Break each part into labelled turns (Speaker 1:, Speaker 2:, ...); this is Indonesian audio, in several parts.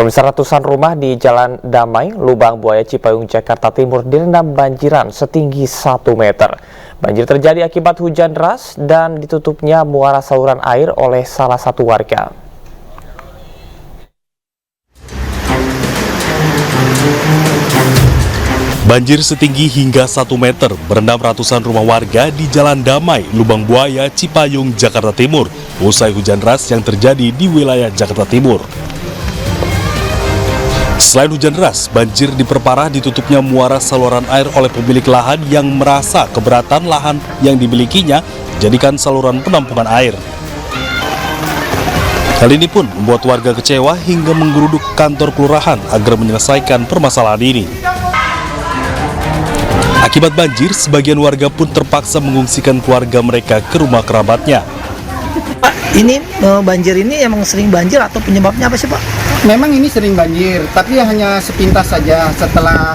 Speaker 1: Pemirsa, ratusan rumah di Jalan Damai, Lubang Buaya, Cipayung, Jakarta Timur direndam banjiran setinggi 1 meter. Banjir terjadi akibat hujan deras dan ditutupnya muara saluran air oleh salah satu warga.
Speaker 2: Banjir setinggi hingga 1 meter berendam ratusan rumah warga di Jalan Damai, Lubang Buaya, Cipayung, Jakarta Timur, usai hujan deras yang terjadi di wilayah Jakarta Timur. Selain hujan deras, banjir diperparah ditutupnya muara saluran air oleh pemilik lahan yang merasa keberatan lahan yang dimilikinya jadikan saluran penampungan air. Hal ini pun membuat warga kecewa hingga menggeruduk kantor kelurahan agar menyelesaikan permasalahan ini. Akibat banjir, sebagian warga pun terpaksa mengungsikan keluarga mereka ke rumah kerabatnya.
Speaker 3: Pak, ini banjir ini emang sering banjir atau penyebabnya apa sih, Pak?
Speaker 4: Memang ini sering banjir, tapi hanya sepintas saja. Setelah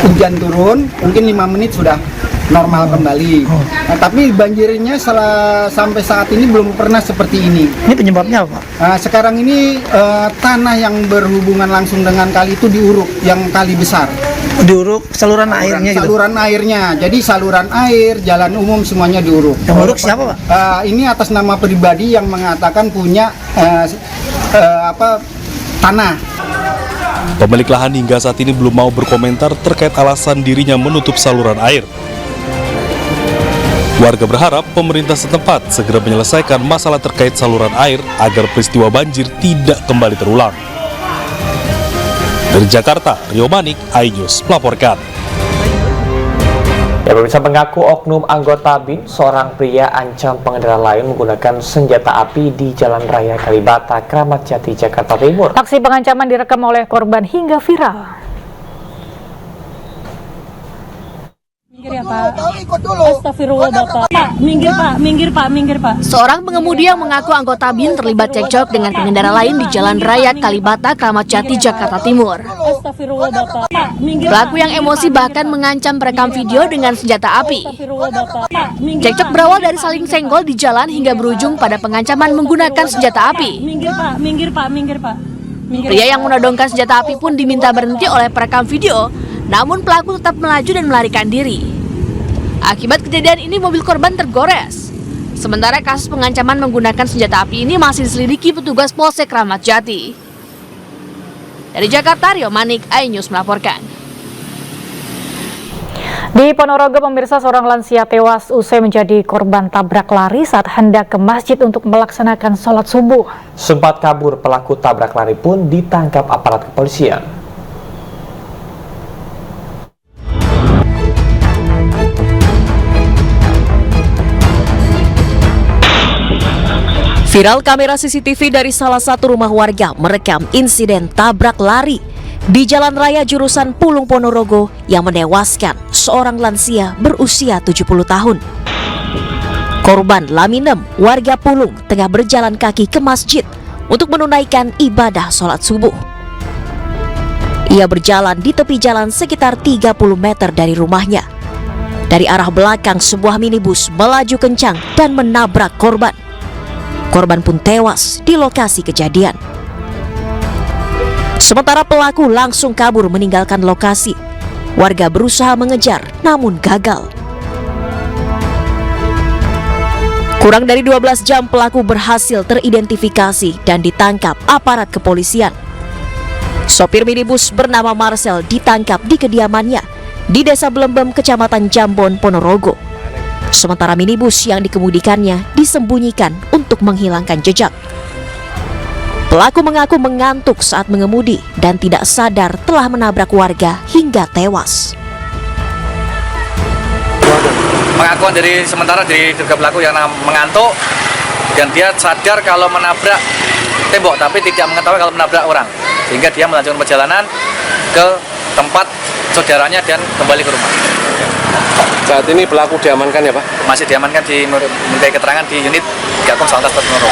Speaker 4: hujan turun, mungkin 5 menit sudah normal kembali. Nah, tapi banjirnya sampai saat ini belum pernah seperti ini.
Speaker 3: Ini penyebabnya apa, Pak?
Speaker 4: Nah, sekarang ini tanah yang berhubungan langsung dengan kali itu diuruk, yang kali besar.
Speaker 3: Diuruk saluran airnya gitu?
Speaker 4: Saluran airnya, jadi saluran air, jalan umum semuanya diuruk.
Speaker 3: Yang uruk siapa, Pak?
Speaker 4: Ini atas nama pribadi yang mengatakan punya tanah.
Speaker 2: Pemilik lahan hingga saat ini belum mau berkomentar terkait alasan dirinya menutup saluran air. Warga berharap pemerintah setempat segera menyelesaikan masalah terkait saluran air agar peristiwa banjir tidak kembali terulang. Dari Jakarta, Rio Manik, iNews melaporkan.
Speaker 1: Ya, pemirsa, mengaku oknum anggota BIN, seorang pria ancam pengendara lain menggunakan senjata api di Jalan Raya Kalibata, Kramat Jati, Jakarta Timur.
Speaker 5: Aksi pengancaman direkam oleh korban hingga viral. Minggir ya, Pak. Astagfirullah, Bapak. Pak, minggir, Pak.
Speaker 6: Seorang pengemudi yang mengaku anggota BIN terlibat cekcok dengan pengendara lain di Jalan Raya Kalibata, Kramat Jati, Jakarta Timur.
Speaker 5: Astagfirullah, Bapak. Pak, minggir.
Speaker 6: Pelaku yang emosi bahkan mengancam perekam video dengan senjata api.
Speaker 5: Astagfirullah, Bapak. Pak,
Speaker 6: Cekcok berawal dari saling senggol di jalan hingga berujung pada pengancaman menggunakan senjata api.
Speaker 5: Minggir, Pak.
Speaker 6: Pria yang menodongkan senjata api pun diminta berhenti oleh perekam video, namun pelaku tetap melaju dan melarikan diri. Akibat kejadian ini mobil korban tergores. Sementara kasus pengancaman menggunakan senjata api ini masih diselidiki petugas Polsek Kramat Jati. Dari Jakarta, Rio Manik, iNews melaporkan.
Speaker 5: Di Ponorogo, pemirsa, seorang lansia tewas usai menjadi korban tabrak lari saat hendak ke masjid untuk melaksanakan sholat subuh.
Speaker 1: Sempat kabur, pelaku tabrak lari pun ditangkap aparat kepolisian.
Speaker 6: Viral kamera CCTV dari salah satu rumah warga merekam insiden tabrak lari di jalan raya jurusan Pulung Ponorogo yang menewaskan seorang lansia berusia 70 tahun. Korban Laminem, warga Pulung, tengah berjalan kaki ke masjid untuk menunaikan ibadah sholat subuh. Ia berjalan di tepi jalan sekitar 30 meter dari rumahnya. Dari arah belakang sebuah minibus melaju kencang dan menabrak korban. Korban pun tewas di lokasi kejadian. Sementara pelaku langsung kabur meninggalkan lokasi. Warga berusaha mengejar namun gagal. Kurang dari 12 jam pelaku berhasil teridentifikasi dan ditangkap aparat kepolisian. Sopir minibus bernama Marcel ditangkap di kediamannya di Desa Belembem, Kecamatan Jambon, Ponorogo. Sementara minibus yang dikemudikannya disembunyikan untuk menghilangkan jejak. Pelaku mengaku mengantuk saat mengemudi dan tidak sadar telah menabrak warga hingga tewas.
Speaker 7: Pengakuan dari sementara dari terduga pelaku yang mengantuk dan dia sadar kalau menabrak tembok tapi tidak mengetahui kalau menabrak orang, sehingga dia melanjutkan perjalanan ke tempat saudaranya dan kembali ke rumah.
Speaker 8: Saat ini pelaku diamankan ya, Pak?
Speaker 7: Masih diamankan di mintai keterangan di unit Gakum Salantas Ponorogo.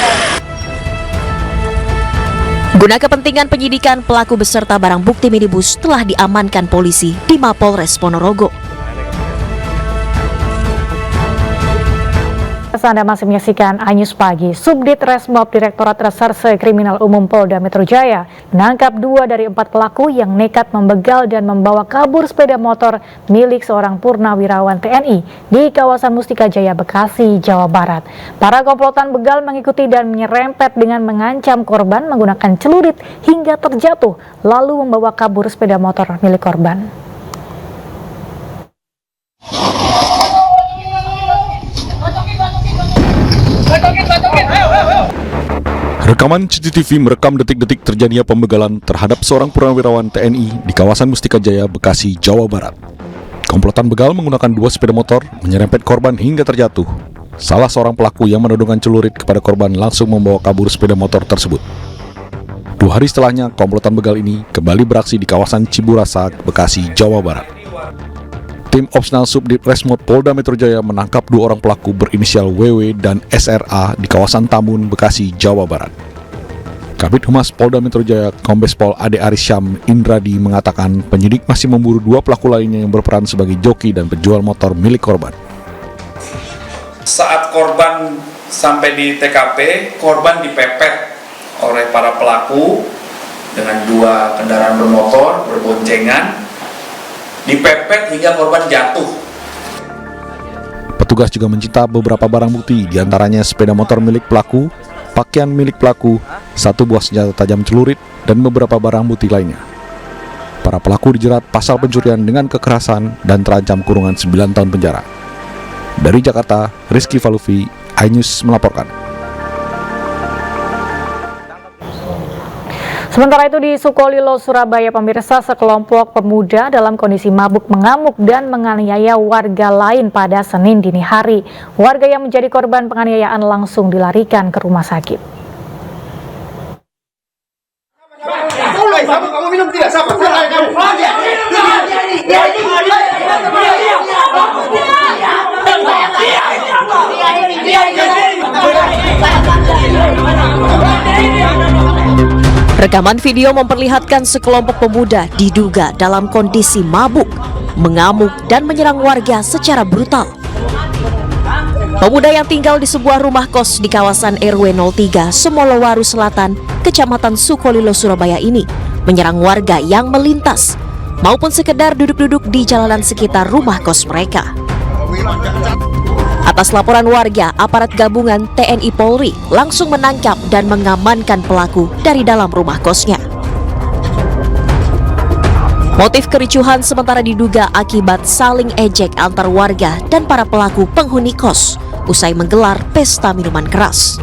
Speaker 6: Guna kepentingan penyidikan, pelaku beserta barang bukti minibus telah diamankan polisi di Mapolres Ponorogo.
Speaker 5: Anda masih menyaksikan iNews Pagi. Subdit Resmob Direktorat Reserse Kriminal Umum Polda Metro Jaya menangkap 2 dari 4 pelaku yang nekat membegal dan membawa kabur sepeda motor milik seorang purnawirawan TNI di kawasan Mustika Jaya, Bekasi, Jawa Barat. Para komplotan begal mengikuti dan menyerempet dengan mengancam korban menggunakan celurit hingga terjatuh, lalu membawa kabur sepeda motor milik korban.
Speaker 9: Rekaman CCTV merekam detik-detik terjadinya pembegalan terhadap seorang purnawirawan TNI di kawasan Mustika Jaya, Bekasi, Jawa Barat. Komplotan begal menggunakan 2 sepeda motor menyerempet korban hingga terjatuh. Salah seorang pelaku yang menodongkan celurit kepada korban langsung membawa kabur sepeda motor tersebut. 2 hari setelahnya, komplotan begal ini kembali beraksi di kawasan Ciburasa, Bekasi, Jawa Barat. Tim Opsnal Subdit Resmob Polda Metro Jaya menangkap 2 orang pelaku berinisial WW dan SRA di kawasan Tambun, Bekasi, Jawa Barat. Kabid Humas Polda Metro Jaya, Kombes Pol Ade Arisyam Indradi mengatakan penyidik masih memburu 2 pelaku lainnya yang berperan sebagai joki dan penjual motor milik korban.
Speaker 10: Saat korban sampai di TKP, korban dipepet oleh para pelaku dengan 2 kendaraan bermotor berboncengan. Dipepet hingga korban jatuh.
Speaker 9: Petugas juga menyita beberapa barang bukti, diantaranya sepeda motor milik pelaku, pakaian milik pelaku, 1 buah senjata tajam celurit, dan beberapa barang bukti lainnya. Para pelaku dijerat pasal pencurian dengan kekerasan dan terancam kurungan 9 tahun penjara. Dari Jakarta, Rizky Falufi, iNews melaporkan.
Speaker 5: Sementara itu di Sukolilo, Surabaya, pemirsa, sekelompok pemuda dalam kondisi mabuk mengamuk dan menganiaya warga lain pada Senin dini hari. Warga yang menjadi korban penganiayaan langsung dilarikan ke rumah sakit.
Speaker 4: Kamu minum tidak? Sama.
Speaker 6: Rekaman video memperlihatkan sekelompok pemuda diduga dalam kondisi mabuk, mengamuk dan menyerang warga secara brutal. Pemuda yang tinggal di sebuah rumah kos di kawasan RW 03 Semolowaru Selatan, Kecamatan Sukolilo, Surabaya ini menyerang warga yang melintas maupun sekedar duduk-duduk di jalanan sekitar rumah kos mereka. Atas laporan warga, aparat gabungan TNI Polri langsung menangkap dan mengamankan pelaku dari dalam rumah kosnya. Motif kericuhan sementara diduga akibat saling ejek antar warga dan para pelaku penghuni kos usai menggelar pesta minuman keras.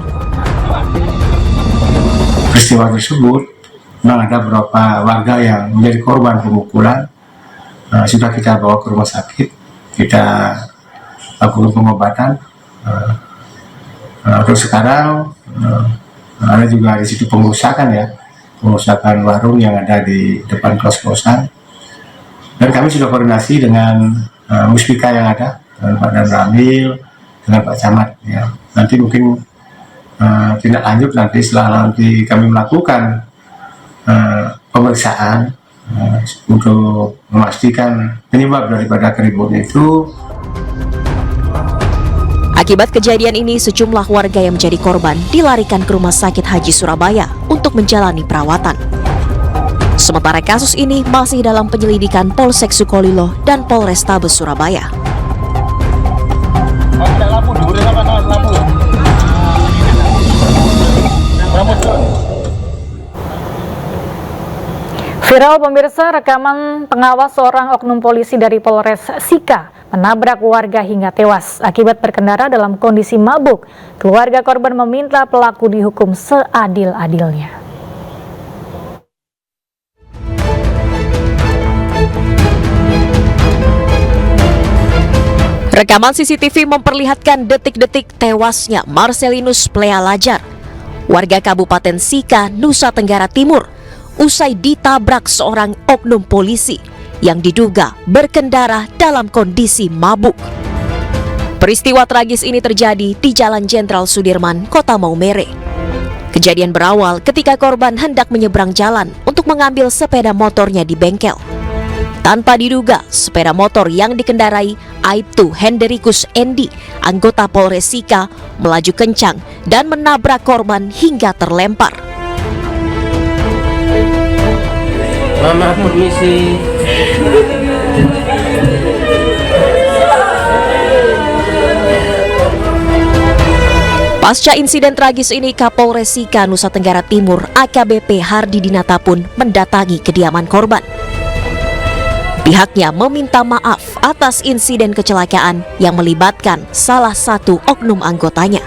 Speaker 11: Peristiwa tersebut memang ada beberapa warga yang menjadi korban pemukulan. Sudah kita bawa ke rumah sakit, kita lakukan pengobatan. Terus sekarang ada juga di situ pengerusakan warung yang ada di depan kos-kosan. Dan kami sudah koordinasi dengan Muspika yang ada, dengan Pak Dan Ramil, dengan Pak Camat. Ya. Nanti mungkin tindak lanjut nanti setelah nanti kami melakukan pemeriksaan untuk memastikan penyebab daripada keributan itu.
Speaker 6: Akibat kejadian ini, sejumlah warga yang menjadi korban dilarikan ke Rumah Sakit Haji Surabaya untuk menjalani perawatan. Sementara kasus ini masih dalam penyelidikan Polsek Sukolilo dan Polrestabes Surabaya.
Speaker 5: Viral, pemirsa, rekaman pengawas seorang oknum polisi dari Polres Sika menabrak warga hingga tewas akibat berkendara dalam kondisi mabuk. Keluarga korban meminta pelaku dihukum seadil-adilnya.
Speaker 6: Rekaman CCTV memperlihatkan detik-detik tewasnya Marcelinus Plea Lajar, warga Kabupaten Sika, Nusa Tenggara Timur, usai ditabrak seorang oknum polisi yang diduga berkendara dalam kondisi mabuk. Peristiwa tragis ini terjadi di Jalan Jenderal Sudirman, Kota Maumere. Kejadian berawal ketika korban hendak menyeberang jalan untuk mengambil sepeda motornya di bengkel. Tanpa diduga, sepeda motor yang dikendarai Aibtu Henderikus Endi, anggota Polres Sika, melaju kencang dan menabrak korban hingga terlempar.
Speaker 12: Mama, permisi.
Speaker 6: Pasca insiden tragis ini, Kapolres Sika, Nusa Tenggara Timur, AKBP Hardi Dinata pun mendatangi kediaman korban. Pihaknya meminta maaf atas insiden kecelakaan yang melibatkan salah satu oknum anggotanya.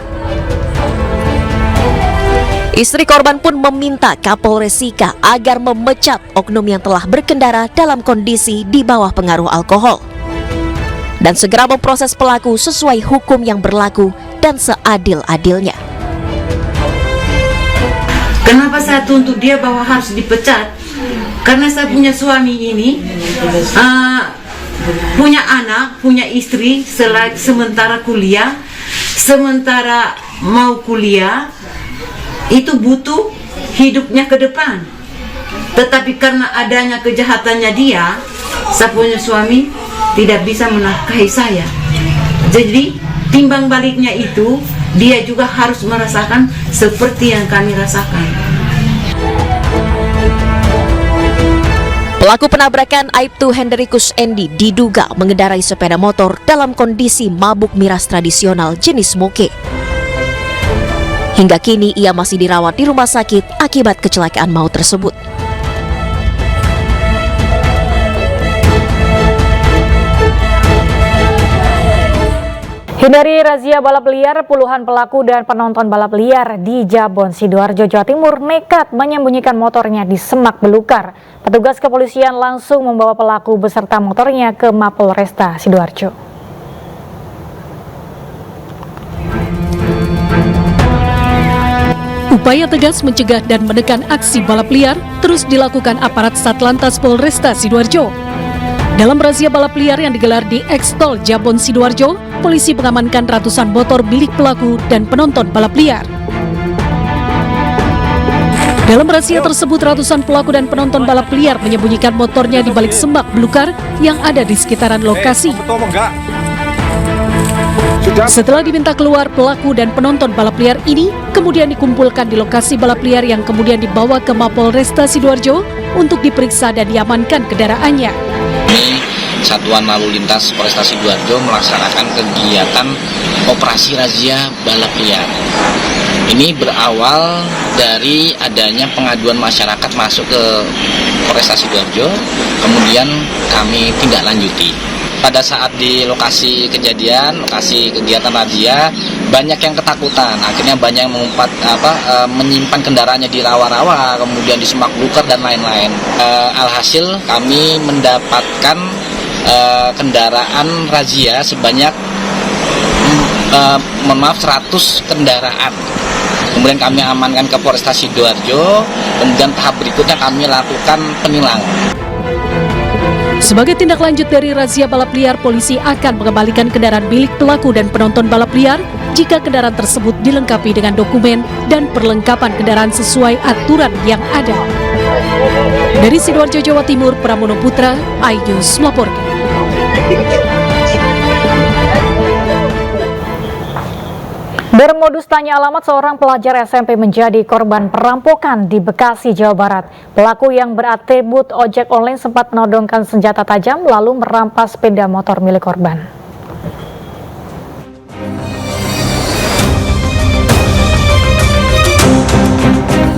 Speaker 6: Istri korban pun meminta Kapolres Sika agar memecat oknum yang telah berkendara dalam kondisi di bawah pengaruh alkohol dan segera memproses pelaku sesuai hukum yang berlaku dan seadil-adilnya.
Speaker 13: Kenapa saya tuntut dia bahwa harus dipecat? Karena saya punya suami ini punya anak, punya istri, sementara kuliah, sementara mau kuliah itu butuh hidupnya ke depan. Tetapi karena adanya kejahatannya dia, saya punya suami tidak bisa menafkahi saya. Jadi timbang baliknya itu, dia juga harus merasakan seperti yang kami rasakan.
Speaker 6: Pelaku penabrakan Aibtu Henderikus Endi diduga mengendarai sepeda motor dalam kondisi mabuk miras tradisional jenis moke. Hingga kini ia masih dirawat di rumah sakit akibat kecelakaan maut tersebut.
Speaker 5: Hindari razia balap liar, puluhan pelaku dan penonton balap liar di Jabon, Sidoarjo, Jawa Timur nekat menyembunyikan motornya di semak belukar. Petugas kepolisian langsung membawa pelaku beserta motornya ke Mapolresta Sidoarjo.
Speaker 14: Upaya tegas mencegah dan menekan aksi balap liar terus dilakukan aparat Satlantas Polresta Sidoarjo. Dalam razia balap liar yang digelar di Ekstol Jabon Sidoarjo, polisi mengamankan ratusan motor milik pelaku dan penonton balap liar. Dalam razia tersebut, ratusan pelaku dan penonton balap liar menyembunyikan motornya di balik semak belukar yang ada di sekitaran lokasi. Setelah diminta keluar, pelaku dan penonton balap liar ini kemudian dikumpulkan di lokasi balap liar yang kemudian dibawa ke Mapolresta Sidoarjo untuk diperiksa dan diamankan kendaraannya.
Speaker 15: Ini Satuan Lalu Lintas Polresta Sidoarjo melaksanakan kegiatan operasi razia balap liar. Ini berawal dari adanya pengaduan masyarakat masuk ke Polresta Sidoarjo, kemudian kami tindak lanjuti. Pada saat di lokasi kejadian, lokasi kegiatan razia, banyak yang ketakutan. Akhirnya banyak yang menyimpan kendaraannya di rawa-rawa, kemudian di semak belukar dan lain-lain. Alhasil kami mendapatkan kendaraan razia sebanyak 100 kendaraan. Kemudian kami amankan ke Polresta Sidoarjo, kemudian tahap berikutnya kami lakukan penilangan.
Speaker 14: Sebagai tindak lanjut dari razia balap liar, polisi akan mengembalikan kendaraan milik pelaku dan penonton balap liar jika kendaraan tersebut dilengkapi dengan dokumen dan perlengkapan kendaraan sesuai aturan yang ada. Dari Sidoarjo, Jawa Timur, Pramono Putra, iNews melaporkan.
Speaker 5: Bermodus tanya alamat, seorang pelajar SMP menjadi korban perampokan di Bekasi, Jawa Barat. Pelaku yang beratribut ojek online sempat menodongkan senjata tajam lalu merampas sepeda motor milik korban.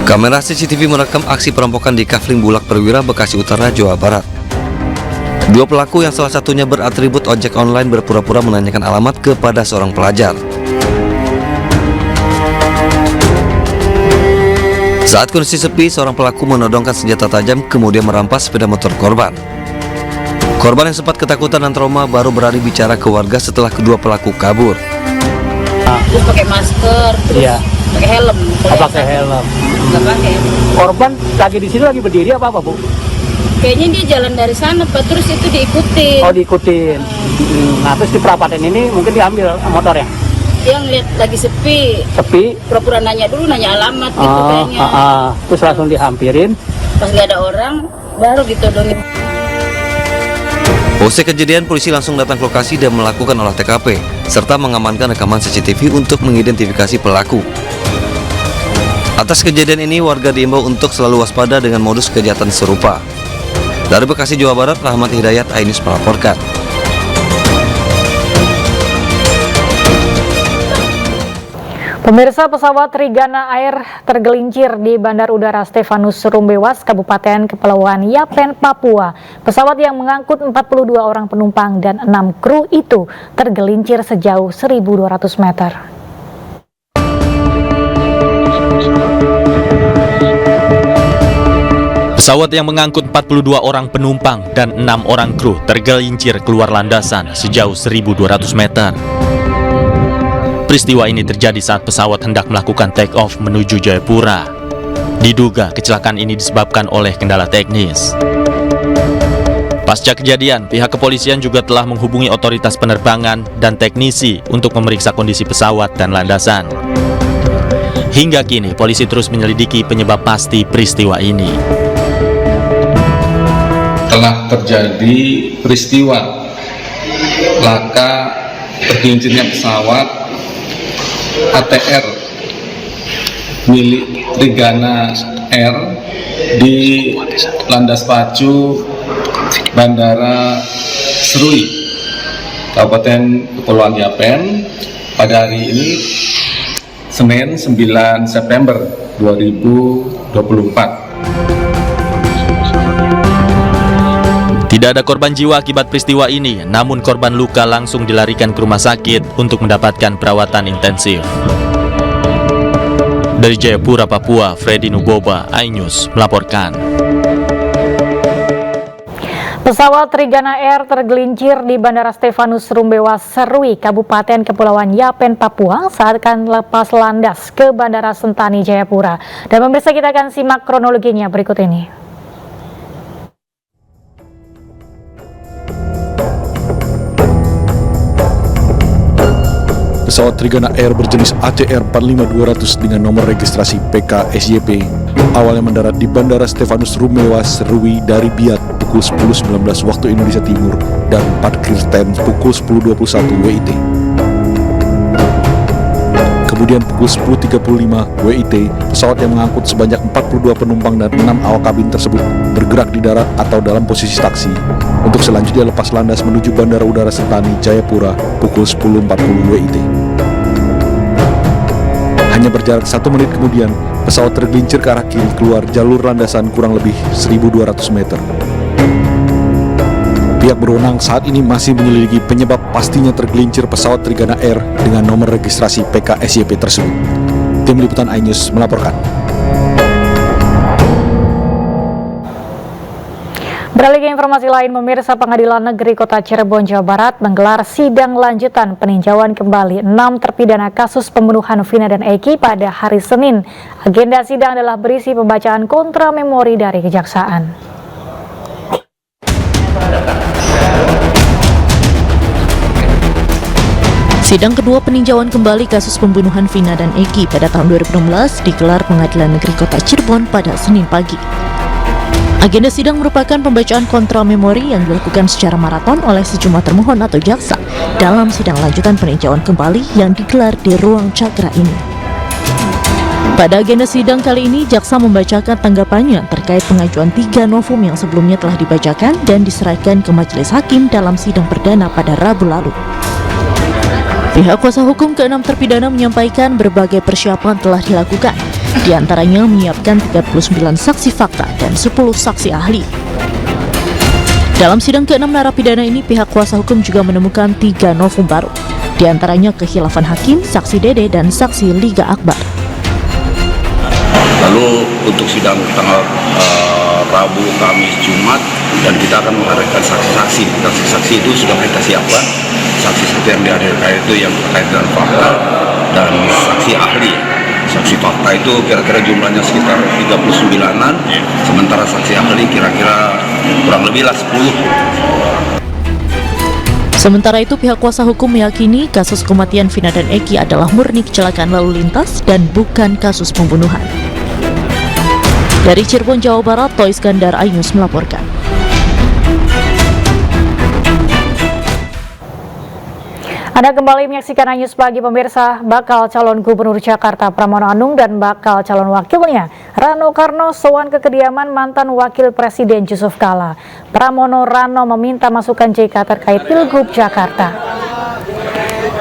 Speaker 16: Kamera CCTV merekam aksi perampokan di Kafling Bulak Perwira, Bekasi Utara, Jawa Barat. Dua pelaku yang salah satunya beratribut ojek online berpura-pura menanyakan alamat kepada seorang pelajar. Saat kondisi sepi, seorang pelaku menodongkan senjata tajam kemudian merampas sepeda motor korban. Korban yang sempat ketakutan dan trauma baru berani bicara ke warga setelah kedua pelaku kabur.
Speaker 17: Terus pakai masker, terus pakai helm.
Speaker 18: Pakai helm.
Speaker 17: Nggak pakai.
Speaker 18: Korban lagi di sini lagi berdiri apa Bu?
Speaker 17: Kayaknya dia jalan dari sana, Pak. Terus itu diikutin.
Speaker 18: Oh, diikutin. Nah, terus di perapatan ini mungkin diambil motornya.
Speaker 17: Dia ngeliat lagi sepi.
Speaker 18: Sepi.
Speaker 17: Pura-pura nanya dulu, nanya alamat gitu kayaknya.
Speaker 18: Terus langsung dihampirin.
Speaker 17: Pas nggak ada orang, baru ditodongin.
Speaker 16: Usai kejadian, polisi langsung datang ke lokasi dan melakukan olah TKP, serta mengamankan rekaman CCTV untuk mengidentifikasi pelaku. Atas kejadian ini, warga diimbau untuk selalu waspada dengan modus kejahatan serupa. Dari Bekasi, Jawa Barat, Rahmat Hidayat, iNews melaporkan.
Speaker 5: Pemirsa, pesawat Trigana Air tergelincir di Bandar Udara Stefanus Rumbewas, Kabupaten Kepulauan Yapen, Papua. Pesawat yang mengangkut 42 orang penumpang dan 6 kru itu tergelincir sejauh 1.200 meter.
Speaker 19: Pesawat yang mengangkut 42 orang penumpang dan 6 orang kru tergelincir keluar landasan sejauh 1.200 meter. Peristiwa ini terjadi saat pesawat hendak melakukan take off menuju Jayapura. Diduga kecelakaan ini disebabkan oleh kendala teknis. Pasca kejadian, pihak kepolisian juga telah menghubungi otoritas penerbangan dan teknisi untuk memeriksa kondisi pesawat dan landasan. Hingga kini, polisi terus menyelidiki penyebab pasti peristiwa ini.
Speaker 20: Telah terjadi peristiwa laka tergelincirnya pesawat ATR milik Trigana Air di landas pacu Bandara Serui, Kabupaten Kepulauan Yapen pada hari ini, Senin 9 September 2024.
Speaker 19: Tidak ada korban jiwa akibat peristiwa ini, namun korban luka langsung dilarikan ke rumah sakit untuk mendapatkan perawatan intensif. Dari Jayapura, Papua, Freddy Nuboba, iNews melaporkan.
Speaker 5: Pesawat Trigana Air tergelincir di Bandara Stefanus Rumbewas, Serui, Kabupaten Kepulauan Yapen, Papua saat akan lepas landas ke Bandara Sentani, Jayapura. Dan pemirsa, kita akan simak kronologinya berikut ini.
Speaker 9: Pesawat Trigana Air berjenis ATR 45200 dengan nomor registrasi PKSYP awalnya mendarat di Bandara Stefanus Rumbewas, Serui dari Biak pukul 10.19 waktu Indonesia Timur dan parkir tem pukul 10.21 WIT. Kemudian pukul 10.35 WIT, pesawat yang mengangkut sebanyak 42 penumpang dan 6 awak kabin tersebut bergerak di darat atau dalam posisi taksi untuk selanjutnya lepas landas menuju Bandara Udara Sentani, Jayapura pukul 10.40 WIT. Hanya berjarak 1 menit kemudian, pesawat tergelincir ke arah kiri keluar jalur landasan kurang lebih 1.200 meter. Pihak berwenang saat ini masih menyelidiki penyebab pastinya tergelincir pesawat Trigana Air dengan nomor registrasi PKSYP tersebut. Tim Liputan iNews melaporkan.
Speaker 5: Beralih ke informasi lain, pemirsa, Pengadilan Negeri Kota Cirebon, Jawa Barat menggelar sidang lanjutan peninjauan kembali 6 terpidana kasus pembunuhan Vina dan Eki pada hari Senin. Agenda sidang adalah berisi pembacaan kontra memori dari kejaksaan.
Speaker 6: Sidang kedua peninjauan kembali kasus pembunuhan Vina dan Eki pada tahun 2016 digelar Pengadilan Negeri Kota Cirebon pada Senin pagi. Agenda sidang merupakan pembacaan kontra memori yang dilakukan secara maraton oleh sejumlah termohon atau jaksa dalam sidang lanjutan peninjauan kembali yang digelar di ruang Cakra ini. Pada agenda sidang kali ini, jaksa membacakan tanggapannya terkait pengajuan 3 novum yang sebelumnya telah dibacakan dan diserahkan ke majelis hakim dalam sidang perdana pada Rabu lalu. Pihak kuasa hukum ke-6 terpidana menyampaikan berbagai persiapan telah dilakukan, di antaranya menyiapkan 39 saksi fakta dan 10 saksi ahli. Dalam sidang ke-6 narapidana ini, pihak kuasa hukum juga menemukan 3 novum baru, di antaranya kekhilafan hakim, saksi Dede, dan saksi Liga Akbar.
Speaker 21: Lalu untuk sidang tanggal Rabu, Kamis, Jumat, dan kita akan menghadirkan saksi-saksi. Saksi-saksi itu sudah kita siapkan. Saksi-saksi yang dihadirkan itu yang terkait dengan fakta dan saksi ahli. Saksi fakta itu kira-kira jumlahnya sekitar 39-an, sementara saksi ahli kira-kira kurang lebih 10.
Speaker 6: Sementara itu, pihak kuasa hukum meyakini kasus kematian Vina dan Eki adalah murni kecelakaan lalu lintas dan bukan kasus pembunuhan. Dari Cirebon, Jawa Barat, Toy Iskandar, iNews melaporkan.
Speaker 5: Anda kembali menyaksikan News Pagi pemirsa. Bakal calon gubernur Jakarta Pramono Anung dan bakal calon wakilnya Rano Karno sowan ke kediaman mantan wakil presiden Yusuf Kala. Pramono Rano meminta masukan JK terkait Pilgub Jakarta.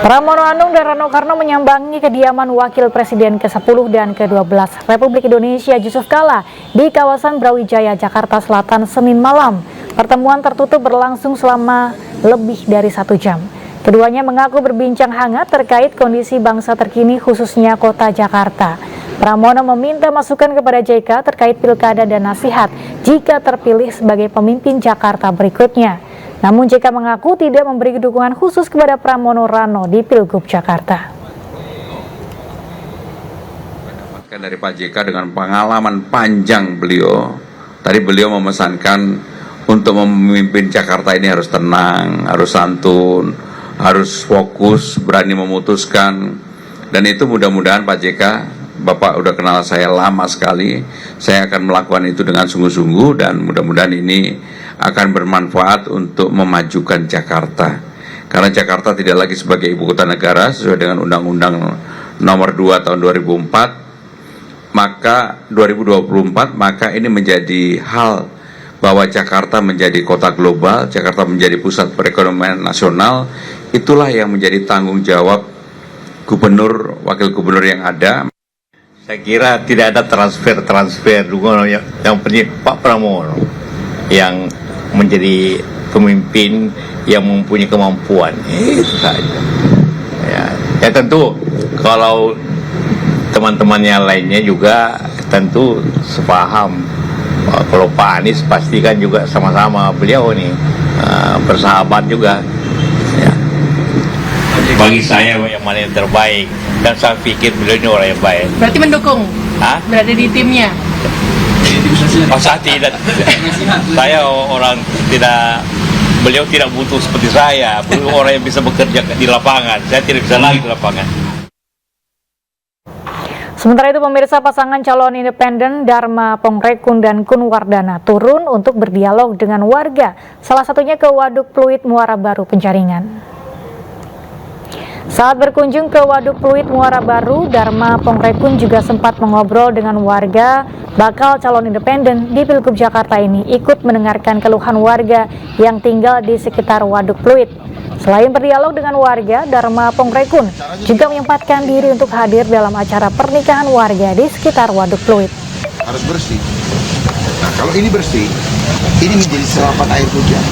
Speaker 5: Pramono Anung dan Rano Karno menyambangi kediaman wakil presiden ke-10 dan ke-12 Republik Indonesia Yusuf Kala di kawasan Brawijaya, Jakarta Selatan Senin malam. Pertemuan tertutup berlangsung selama lebih dari 1 jam. Keduanya mengaku berbincang hangat terkait kondisi bangsa terkini khususnya kota Jakarta. Pramono meminta masukan kepada JK terkait pilkada dan nasihat jika terpilih sebagai pemimpin Jakarta berikutnya. Namun JK mengaku tidak memberi dukungan khusus kepada Pramono Rano di Pilgub Jakarta.
Speaker 3: Dari Pak JK dengan pengalaman panjang beliau, tadi beliau memesankan untuk memimpin Jakarta ini harus tenang, harus santun, harus fokus, berani memutuskan. Dan itu mudah-mudahan Pak JK, Bapak udah kenal saya lama sekali, saya akan melakukan itu dengan sungguh-sungguh dan mudah-mudahan ini akan bermanfaat untuk memajukan Jakarta. Karena Jakarta tidak lagi sebagai ibu kota negara sesuai dengan Undang-Undang Nomor 2 tahun 2004, maka 2024 maka ini menjadi hal bahwa Jakarta menjadi kota global, Jakarta menjadi pusat perekonomian nasional. Itulah yang menjadi tanggung jawab gubernur, wakil gubernur yang ada.
Speaker 22: Saya kira tidak ada transfer dukungan yang penting Pak Pramono yang menjadi pemimpin yang mempunyai kemampuan. Itu saja. Ya tentu kalau teman-temannya lainnya juga tentu sepaham. Kalau Pak Anies pastikan juga sama-sama beliau nih bersahabat juga. Ya. Bagi saya yang mana yang terbaik dan saya pikir beliau ini orang yang baik.
Speaker 17: Berarti mendukung?
Speaker 22: Hah?
Speaker 17: Berada di timnya?
Speaker 22: Oh, saya tidak. Saya orang tidak. Beliau tidak butuh seperti saya. Beliau orang yang bisa bekerja di lapangan. Saya tidak bisa lagi di lapangan.
Speaker 5: Sementara itu pemirsa, pasangan calon independen Dharma Pongrekun dan Kun Wardana turun untuk berdialog dengan warga, salah satunya ke Waduk Pluit Muara Baru Penjaringan. Saat berkunjung ke Waduk Pluit Muara Baru, Dharma Pongrekun juga sempat mengobrol dengan warga bakal calon independen di Pilgub Jakarta ini, ikut mendengarkan keluhan warga yang tinggal di sekitar Waduk Pluit. Selain berdialog dengan warga, Dharma Pongrekun juga menyempatkan diri untuk hadir dalam acara pernikahan warga di sekitar Waduk Pluit.
Speaker 23: Harus bersih. Nah, kalau ini bersih, ini menjadi serapan air hujan.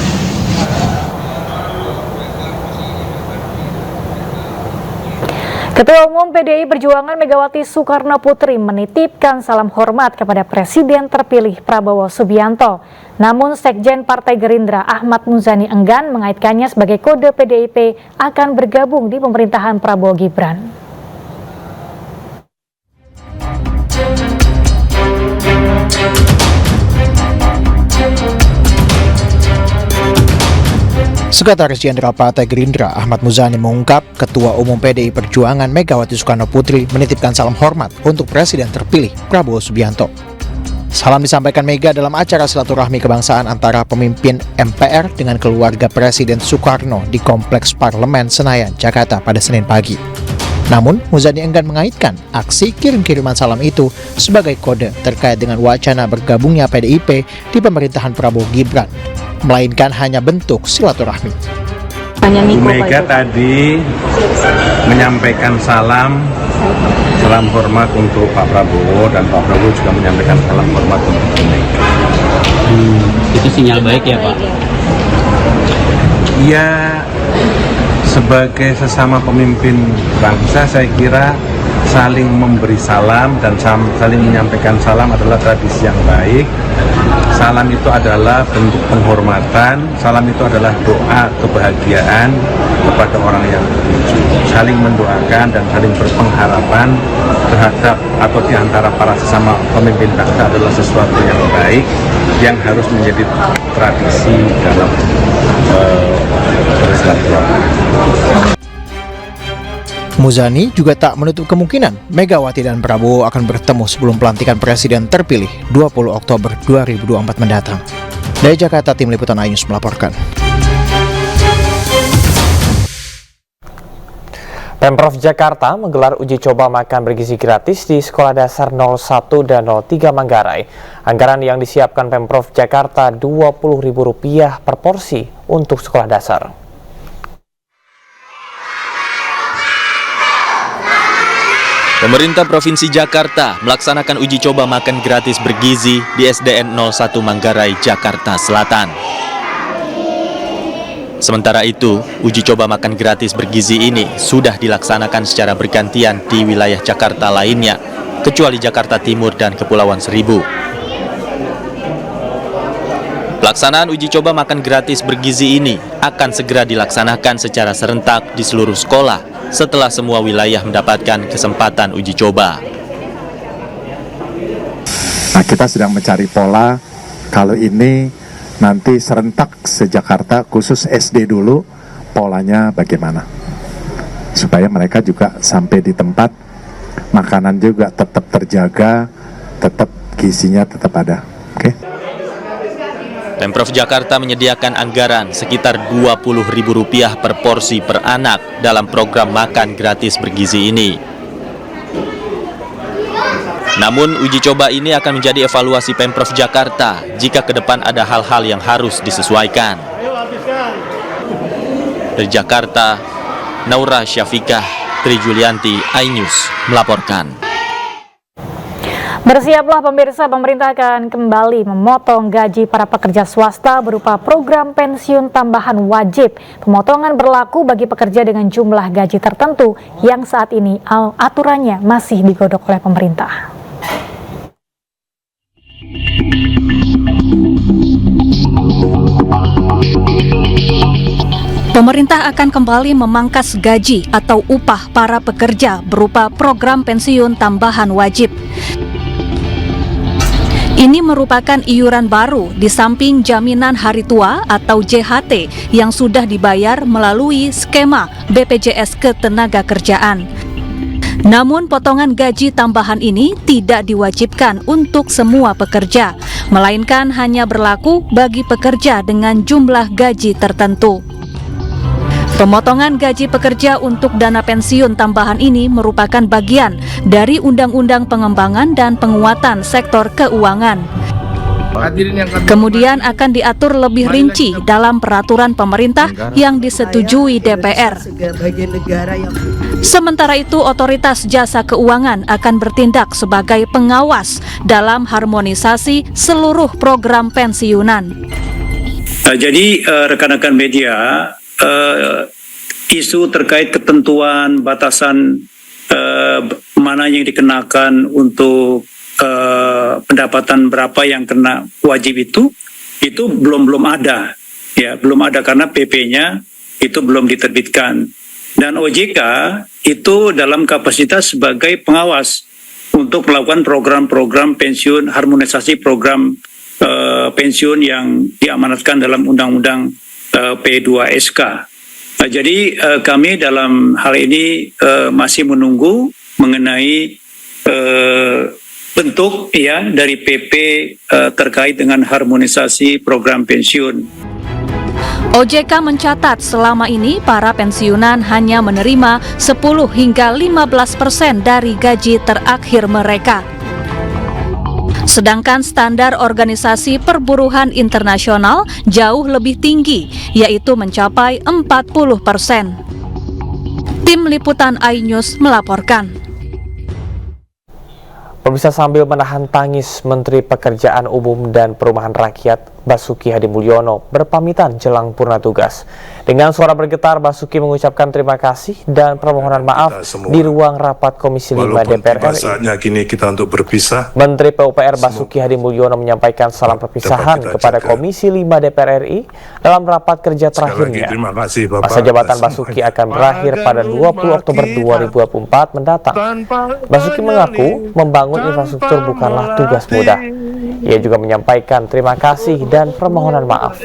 Speaker 5: Ketua Umum PDI Perjuangan Megawati Soekarno Putri menitipkan salam hormat kepada Presiden terpilih Prabowo Subianto. Namun Sekjen Partai Gerindra Ahmad Muzani enggan mengaitkannya sebagai kode PDIP akan bergabung di pemerintahan Prabowo Gibran.
Speaker 24: Sekretaris Jenderal Partai Gerindra Ahmad Muzani mengungkap Ketua Umum PDI Perjuangan Megawati Soekarno Putri menitipkan salam hormat untuk Presiden terpilih Prabowo Subianto. Salam disampaikan Mega dalam acara silaturahmi kebangsaan antara pemimpin MPR dengan keluarga Presiden Soekarno di Kompleks Parlemen Senayan, Jakarta pada Senin pagi. Namun, Muzani enggan mengaitkan aksi kirim-kiriman salam itu sebagai kode terkait dengan wacana bergabungnya PDIP di pemerintahan Prabowo Gibran, melainkan hanya bentuk silaturahmi.
Speaker 25: Bu Mega tadi menyampaikan salam hormat untuk Pak Prabowo dan Pak Prabowo juga menyampaikan salam hormat untuk Bu Mega.
Speaker 12: Itu sinyal baik ya Pak?
Speaker 25: Ya, sebagai sesama pemimpin bangsa saya kira saling memberi salam dan saling menyampaikan salam adalah tradisi yang baik. Salam itu adalah bentuk penghormatan, salam itu adalah doa kebahagiaan kepada orang yang menuju. Saling mendoakan dan saling berpengharapan terhadap atau di antara para sesama pemimpin bangsa adalah sesuatu yang baik yang harus menjadi tradisi dalam bersilaturahmi.
Speaker 24: Muzani juga tak menutup kemungkinan Megawati dan Prabowo akan bertemu sebelum pelantikan Presiden terpilih 20 Oktober 2024 mendatang. Dari Jakarta, Tim Liputan iNews melaporkan.
Speaker 1: Pemprov Jakarta menggelar uji coba makan bergizi gratis di Sekolah Dasar 01 dan 03 Manggarai. Anggaran yang disiapkan Pemprov Jakarta Rp20.000 per porsi untuk sekolah dasar.
Speaker 19: Pemerintah Provinsi Jakarta melaksanakan uji coba makan gratis bergizi di SDN 01 Manggarai, Jakarta Selatan. Sementara itu, uji coba makan gratis bergizi ini sudah dilaksanakan secara bergantian di wilayah Jakarta lainnya, kecuali Jakarta Timur dan Kepulauan Seribu. Pelaksanaan uji coba makan gratis bergizi ini akan segera dilaksanakan secara serentak di seluruh sekolah setelah semua wilayah mendapatkan kesempatan uji coba.
Speaker 2: Nah, kita sedang mencari pola kalau ini nanti serentak se-Jakarta, khusus SD dulu, polanya bagaimana supaya mereka juga sampai di tempat makanan juga tetap terjaga, tetap gizinya tetap ada. Oke?
Speaker 19: Pemprov Jakarta menyediakan anggaran sekitar Rp20.000 per porsi per anak dalam program makan gratis bergizi ini. Namun, uji coba ini akan menjadi evaluasi Pemprov Jakarta jika ke depan ada hal-hal yang harus disesuaikan. Dari Jakarta, Naura Syafikah, Tri Julianti, iNews melaporkan.
Speaker 5: Bersiaplah pemirsa, pemerintah akan kembali memotong gaji para pekerja swasta berupa program pensiun tambahan wajib. Pemotongan berlaku bagi pekerja dengan jumlah gaji tertentu yang saat ini aturannya masih digodok oleh pemerintah.
Speaker 14: Pemerintah akan kembali memangkas gaji atau upah para pekerja berupa program pensiun tambahan wajib. Ini merupakan iuran baru di samping jaminan hari tua atau JHT yang sudah dibayar melalui skema BPJS Ketenagakerjaan. Namun potongan gaji tambahan ini tidak diwajibkan untuk semua pekerja, melainkan hanya berlaku bagi pekerja dengan jumlah gaji tertentu. Pemotongan gaji pekerja untuk dana pensiun tambahan ini merupakan bagian dari Undang-Undang Pengembangan dan Penguatan Sektor Keuangan. Kemudian akan diatur lebih rinci dalam peraturan pemerintah yang disetujui DPR. Sementara itu, Otoritas Jasa Keuangan akan bertindak sebagai pengawas dalam harmonisasi seluruh program pensiunan.
Speaker 7: Jadi rekan-rekan media, isu terkait ketentuan batasan mana yang dikenakan untuk pendapatan berapa yang kena wajib itu belum ada, ya belum ada karena PP-nya itu belum diterbitkan, dan OJK itu dalam kapasitas sebagai pengawas untuk melakukan program-program pensiun, harmonisasi program pensiun yang diamanatkan dalam Undang-Undang P2SK. Jadi kami dalam hal ini masih menunggu mengenai bentuk ya dari PP terkait dengan harmonisasi program pensiun.
Speaker 14: OJK mencatat selama ini para pensiunan hanya menerima 10 hingga 15% dari gaji terakhir mereka. Sedangkan standar Organisasi Perburuhan Internasional jauh lebih tinggi, yaitu mencapai 40%. Tim Liputan iNews melaporkan.
Speaker 1: Pemirsa, sambil menahan tangis, Menteri Pekerjaan Umum dan Perumahan Rakyat Basuki Hadimulyono berpamitan jelang purna tugas. Dengan suara bergetar, Basuki mengucapkan terima kasih dan permohonan maaf di ruang rapat Komisi 5 DPR RI.
Speaker 8: Saatnya kini kita untuk berpisah.
Speaker 1: Menteri PUPR Basuki Hadimulyono menyampaikan salam perpisahan kepada Komisi 5 DPR RI dalam rapat kerja terakhirnya. Masa jabatan Basuki akan berakhir pada 20 Oktober 2024 mendatang. Basuki mengaku membangun infrastruktur bukanlah tugas mudah. Ia juga menyampaikan terima kasih dan permohonan maaf.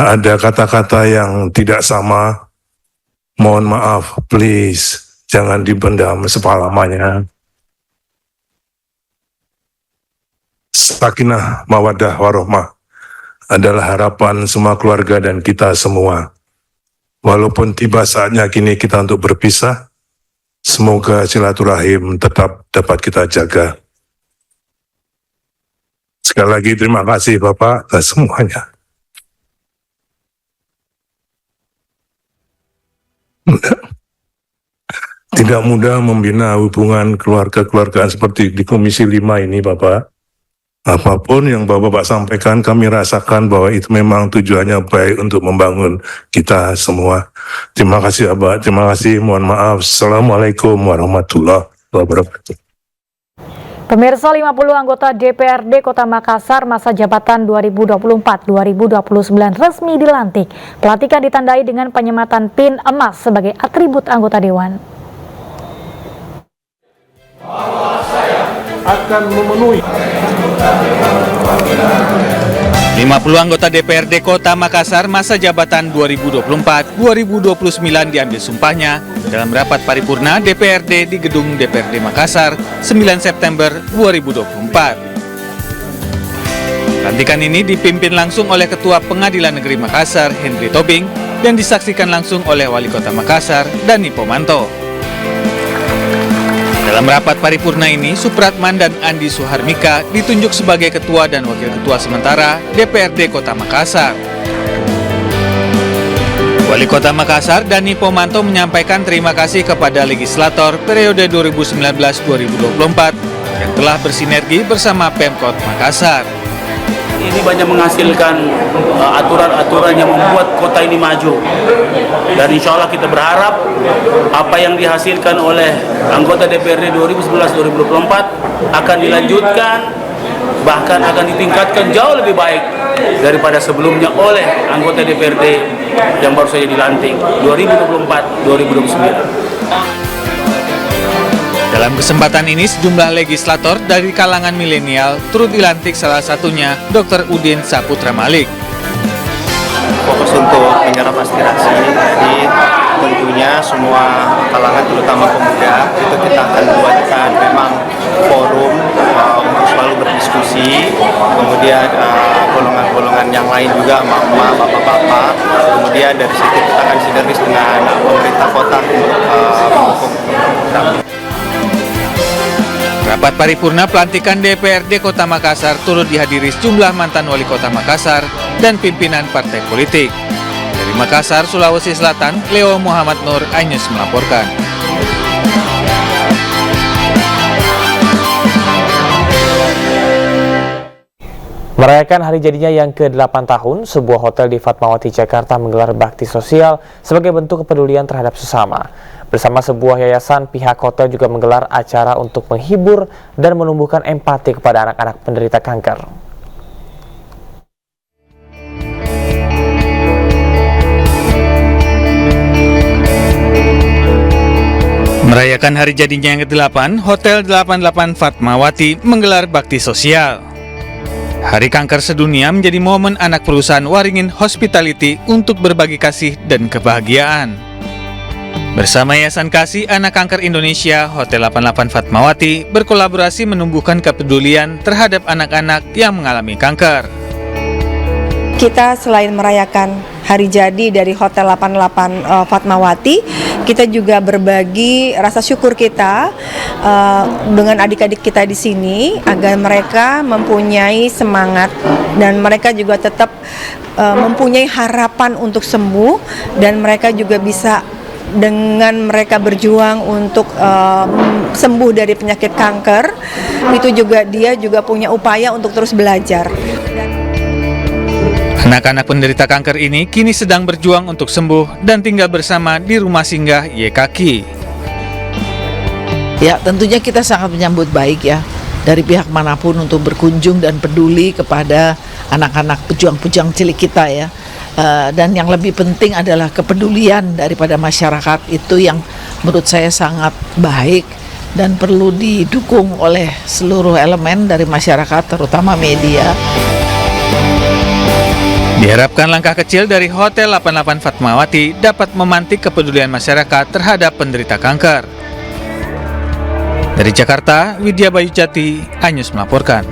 Speaker 8: Ada kata-kata yang tidak sama. Mohon maaf, please, jangan dipendam sepalamanya. Sakinah, mawaddah, warohmah adalah harapan semua keluarga dan kita semua. walaupun tiba saatnya kini kita untuk berpisah, semoga silaturahim tetap dapat kita jaga. Sekali lagi terima kasih Bapak dan semuanya. Tidak mudah membina hubungan keluarga-keluargaan seperti di Komisi 5 ini Bapak. Apapun yang Bapak sampaikan, kami rasakan bahwa itu memang tujuannya baik untuk membangun kita semua. Terima kasih Bapak, terima kasih, mohon maaf. Assalamualaikum warahmatullahi wabarakatuh.
Speaker 5: Pemirsa, 50 anggota DPRD Kota Makassar masa jabatan 2024-2029 resmi dilantik. Pelantikan ditandai dengan penyematan pin emas sebagai atribut anggota Dewan.
Speaker 8: Akan memenuhi
Speaker 19: 50 anggota DPRD Kota Makassar masa jabatan 2024-2029 diambil sumpahnya dalam rapat paripurna DPRD di gedung DPRD Makassar 9 September 2024. Pelantikan ini dipimpin langsung oleh Ketua Pengadilan Negeri Makassar, Henry Tobing, dan disaksikan langsung oleh Wali Kota Makassar, Dani Pomanto. Dalam rapat paripurna ini, Supratman dan Andi Suharmika ditunjuk sebagai Ketua dan Wakil Ketua sementara DPRD Kota Makassar. Wali Kota Makassar, Dani Pomanto, menyampaikan terima kasih kepada legislator periode 2019-2024 yang telah bersinergi bersama Pemkot Makassar.
Speaker 18: Ini banyak menghasilkan aturan-aturan yang membuat kota ini maju. Dan insya Allah kita berharap apa yang dihasilkan oleh anggota DPRD 2011-2024 akan dilanjutkan, bahkan akan ditingkatkan jauh lebih baik daripada sebelumnya oleh anggota DPRD yang baru saja dilantik 2024-2029.
Speaker 19: Dalam kesempatan ini, sejumlah legislator dari kalangan milenial turut dilantik, salah satunya Dr. Udin Saputra Malik.
Speaker 4: Fokus untuk menyerap aspirasi, jadi tentunya semua kalangan terutama pemuda itu kita akan buatkan memang forum untuk selalu berdiskusi, kemudian golongan-golongan yang lain juga, emak-emak, bapak-bapak, kemudian dari situ kita akan sinergis dengan pemerintah kota untuk mendukung program.
Speaker 19: Rapat paripurna pelantikan DPRD Kota Makassar turut dihadiri sejumlah mantan wali kota Makassar dan pimpinan partai politik. Dari Makassar, Sulawesi Selatan, Leo Muhammad Nur, iNews melaporkan.
Speaker 1: Merayakan hari jadinya yang ke-8 tahun, sebuah hotel di Fatmawati, Jakarta menggelar bakti sosial sebagai bentuk kepedulian terhadap sesama. Bersama sebuah yayasan, pihak hotel juga menggelar acara untuk menghibur dan menumbuhkan empati kepada anak-anak penderita kanker.
Speaker 19: Merayakan hari jadinya yang ke-8, Hotel 88 Fatmawati menggelar bakti sosial. Hari Kanker Sedunia menjadi momen anak perusahaan Waringin Hospitality untuk berbagi kasih dan kebahagiaan. Bersama Yayasan Kasih Anak Kanker Indonesia, Hotel 88 Fatmawati berkolaborasi menumbuhkan kepedulian terhadap anak-anak yang mengalami kanker.
Speaker 10: Kita selain merayakan hari jadi dari Hotel 88 Fatmawati, kita juga berbagi rasa syukur kita dengan adik-adik kita di sini agar mereka mempunyai semangat dan mereka juga tetap mempunyai harapan untuk sembuh, dan mereka juga bisa dengan mereka berjuang untuk sembuh dari penyakit kanker, itu juga dia juga punya upaya untuk terus belajar.
Speaker 19: Anak-anak penderita kanker ini kini sedang berjuang untuk sembuh dan tinggal bersama di rumah singgah YKK.
Speaker 11: Ya, tentunya kita sangat menyambut baik ya dari pihak manapun untuk berkunjung dan peduli kepada anak-anak pejuang-pejuang cilik kita ya. Dan yang lebih penting adalah kepedulian daripada masyarakat, itu yang menurut saya sangat baik dan perlu didukung oleh seluruh elemen dari masyarakat, terutama media.
Speaker 19: Diharapkan langkah kecil dari Hotel 88 Fatmawati dapat memantik kepedulian masyarakat terhadap penderita kanker. Dari Jakarta, Widya Bayu Jati, iNews melaporkan.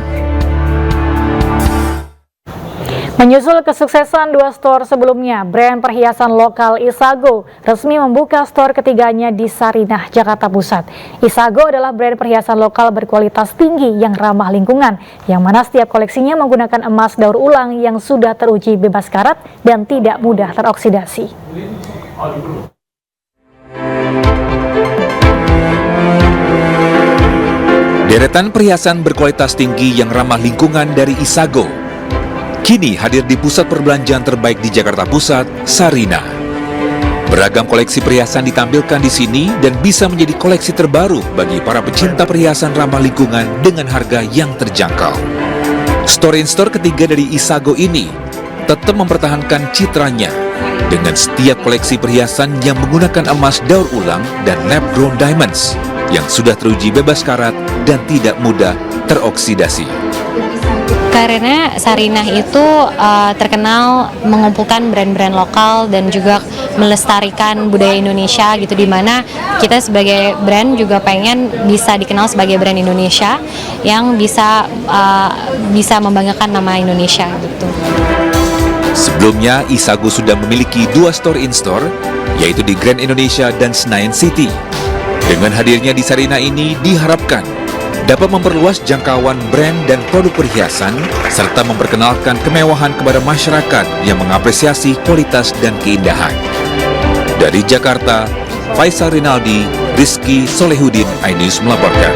Speaker 5: Menyusul kesuksesan 2 store sebelumnya, brand perhiasan lokal Isago resmi membuka store ketiganya di Sarinah, Jakarta Pusat. Isago adalah brand perhiasan lokal berkualitas tinggi yang ramah lingkungan, yang mana setiap koleksinya menggunakan emas daur ulang yang sudah teruji bebas karat dan tidak mudah teroksidasi.
Speaker 9: Deretan perhiasan berkualitas tinggi yang ramah lingkungan dari Isago kini hadir di pusat perbelanjaan terbaik di Jakarta Pusat, Sarinah. Beragam koleksi perhiasan ditampilkan di sini dan bisa menjadi koleksi terbaru bagi para pecinta perhiasan ramah lingkungan dengan harga yang terjangkau. Store-in-store ketiga dari Isago ini tetap mempertahankan citranya dengan setiap koleksi perhiasan yang menggunakan emas daur ulang dan lab-grown diamonds yang sudah teruji bebas karat dan tidak mudah teroksidasi.
Speaker 13: Karena Sarinah itu terkenal mengumpulkan brand-brand lokal dan juga melestarikan budaya Indonesia gitu, dimana kita sebagai brand juga pengen bisa dikenal sebagai brand Indonesia yang bisa membanggakan nama Indonesia gitu.
Speaker 9: Sebelumnya, Isago sudah memiliki 2 store-in-store, yaitu di Grand Indonesia dan Senayan City. Dengan hadirnya di Sarinah ini diharapkan dapat memperluas jangkauan brand dan produk perhiasan, serta memperkenalkan kemewahan kepada masyarakat yang mengapresiasi kualitas dan keindahan. Dari Jakarta, Faisal Rinaldi, Rizky Solehudin, iNews melaporkan.